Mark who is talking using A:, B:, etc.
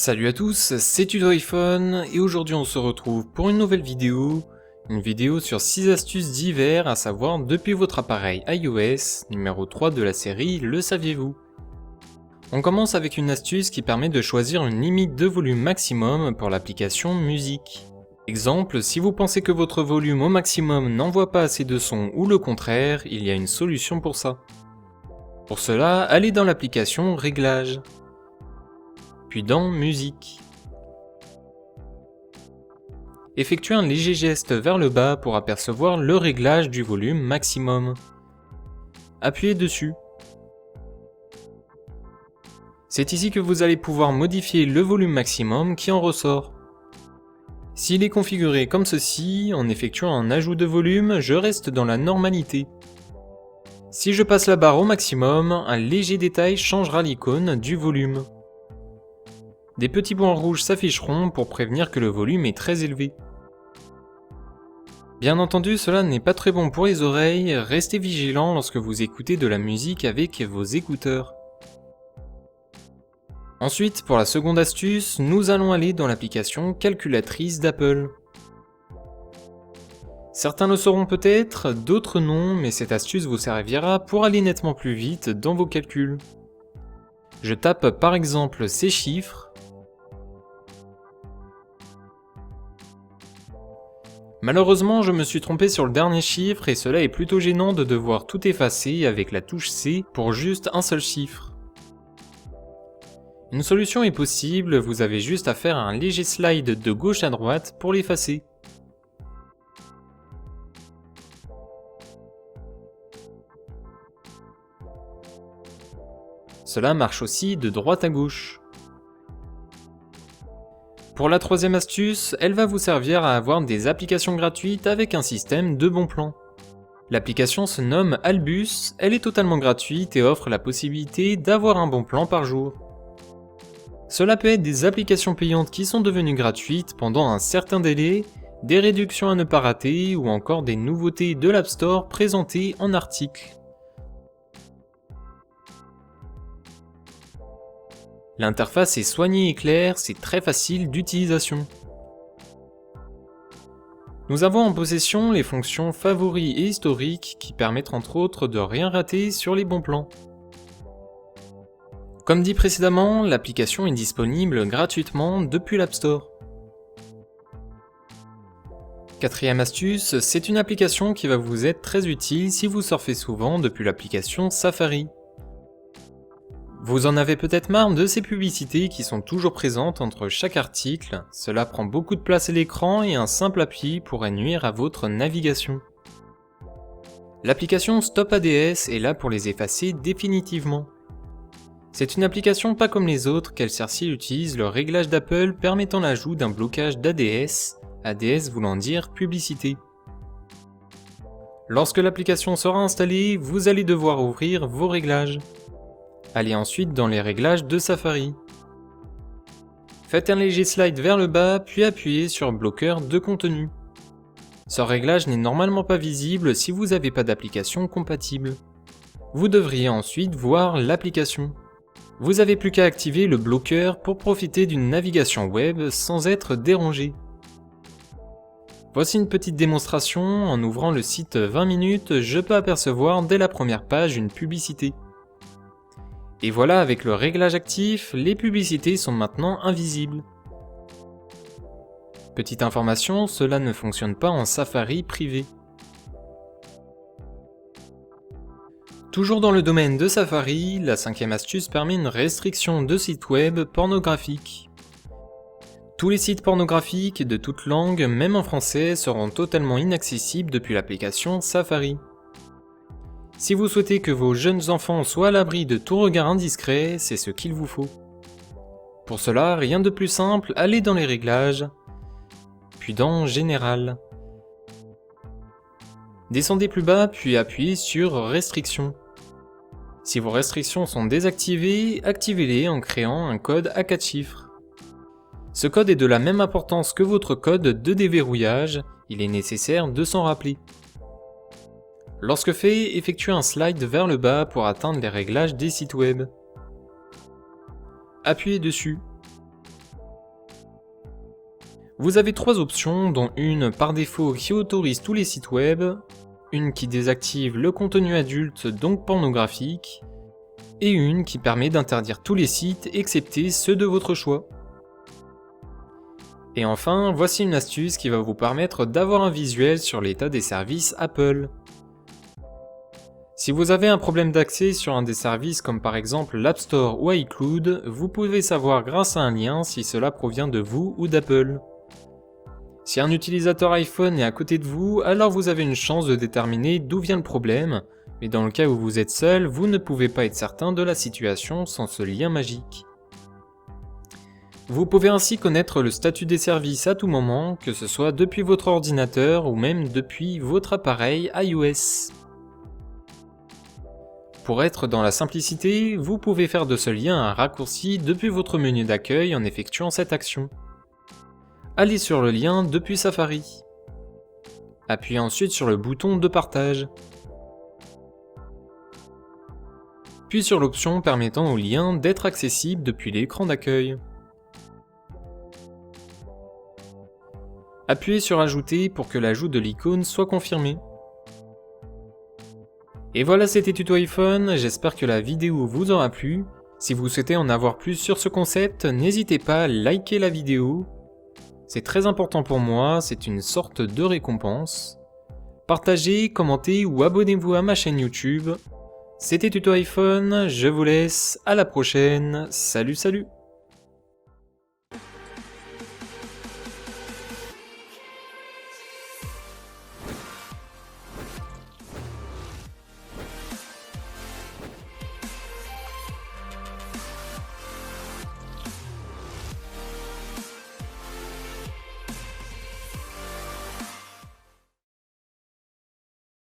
A: Salut à tous, c'est Tuto iPhone et aujourd'hui on se retrouve pour une nouvelle vidéo. Une vidéo sur 6 astuces divers à savoir depuis votre appareil iOS, numéro 3 de la série Le saviez-vous. On commence avec une astuce qui permet de choisir une limite de volume maximum pour l'application musique. Exemple, si vous pensez que votre volume au maximum n'envoie pas assez de son ou le contraire, il y a une solution pour ça. Pour cela, allez dans l'application Réglages, puis dans Musique. Effectuez un léger geste vers le bas pour apercevoir le réglage du volume maximum. Appuyez dessus. C'est ici que vous allez pouvoir modifier le volume maximum qui en ressort. S'il est configuré comme ceci, en effectuant un ajout de volume, je reste dans la normalité. Si je passe la barre au maximum, un léger détail changera l'icône du volume. Des petits points rouges s'afficheront pour prévenir que le volume est très élevé. Bien entendu, cela n'est pas très bon pour les oreilles, restez vigilant lorsque vous écoutez de la musique avec vos écouteurs. Ensuite, pour la seconde astuce, nous allons aller dans l'application calculatrice d'Apple. Certains le sauront peut-être, d'autres non, mais cette astuce vous servira pour aller nettement plus vite dans vos calculs. Je tape par exemple ces chiffres. Malheureusement, je me suis trompé sur le dernier chiffre et cela est plutôt gênant de devoir tout effacer avec la touche C pour juste un seul chiffre. Une solution est possible, vous avez juste à faire un léger slide de gauche à droite pour l'effacer. Cela marche aussi de droite à gauche. Pour la troisième astuce, elle va vous servir à avoir des applications gratuites avec un système de bons plans. L'application se nomme Albus, elle est totalement gratuite et offre la possibilité d'avoir un bon plan par jour. Cela peut être des applications payantes qui sont devenues gratuites pendant un certain délai, des réductions à ne pas rater ou encore des nouveautés de l'App Store présentées en article. L'interface est soignée et claire, c'est très facile d'utilisation. Nous avons en possession les fonctions favoris et historiques qui permettent entre autres de rien rater sur les bons plans. Comme dit précédemment, l'application est disponible gratuitement depuis l'App Store. Quatrième astuce, c'est une application qui va vous être très utile si vous surfez souvent depuis l'application Safari. Vous en avez peut-être marre de ces publicités qui sont toujours présentes entre chaque article, cela prend beaucoup de place à l'écran et un simple appui pourrait nuire à votre navigation. L'application Stop ADS est là pour les effacer définitivement. C'est une application pas comme les autres, qu'Elcersil utilise le réglage d'Apple permettant l'ajout d'un blocage d'ADS, ADS voulant dire publicité. Lorsque l'application sera installée, vous allez devoir ouvrir vos réglages. Allez ensuite dans les réglages de Safari. Faites un léger slide vers le bas, puis appuyez sur bloqueur de contenu. Ce réglage n'est normalement pas visible si vous n'avez pas d'application compatible. Vous devriez ensuite voir l'application. Vous n'avez plus qu'à activer le bloqueur pour profiter d'une navigation web sans être dérangé. Voici une petite démonstration, en ouvrant le site 20 minutes, je peux apercevoir dès la première page une publicité. Et voilà, avec le réglage actif, les publicités sont maintenant invisibles. Petite information, cela ne fonctionne pas en Safari privé. Toujours dans le domaine de Safari, la cinquième astuce permet une restriction de sites web pornographiques. Tous les sites pornographiques de toutes langues, même en français, seront totalement inaccessibles depuis l'application Safari. Si vous souhaitez que vos jeunes enfants soient à l'abri de tout regard indiscret, c'est ce qu'il vous faut. Pour cela, rien de plus simple, allez dans les réglages, puis dans Général. Descendez plus bas, puis appuyez sur Restrictions. Si vos restrictions sont désactivées, activez-les en créant un code à 4 chiffres. Ce code est de la même importance que votre code de déverrouillage, il est nécessaire de s'en rappeler. Lorsque fait, effectuez un slide vers le bas pour atteindre les réglages des sites web. Appuyez dessus. Vous avez 3 options, dont une par défaut qui autorise tous les sites web, une qui désactive le contenu adulte donc pornographique, et une qui permet d'interdire tous les sites excepté ceux de votre choix. Et enfin, voici une astuce qui va vous permettre d'avoir un visuel sur l'état des services Apple. Si vous avez un problème d'accès sur un des services comme par exemple l'App Store ou iCloud, vous pouvez savoir grâce à un lien si cela provient de vous ou d'Apple. Si un utilisateur iPhone est à côté de vous, alors vous avez une chance de déterminer d'où vient le problème, mais dans le cas où vous êtes seul, vous ne pouvez pas être certain de la situation sans ce lien magique. Vous pouvez ainsi connaître le statut des services à tout moment, que ce soit depuis votre ordinateur ou même depuis votre appareil iOS. Pour être dans la simplicité, vous pouvez faire de ce lien un raccourci depuis votre menu d'accueil en effectuant cette action. Allez sur le lien depuis Safari. Appuyez ensuite sur le bouton de partage. Puis sur l'option permettant au lien d'être accessible depuis l'écran d'accueil. Appuyez sur Ajouter pour que l'ajout de l'icône soit confirmé. Et voilà, c'était Tuto iPhone, j'espère que la vidéo vous aura plu. Si vous souhaitez en avoir plus sur ce concept, n'hésitez pas à liker la vidéo. C'est très important pour moi, c'est une sorte de récompense. Partagez, commentez ou abonnez-vous à ma chaîne YouTube. C'était Tuto iPhone, je vous laisse, à la prochaine, salut salut!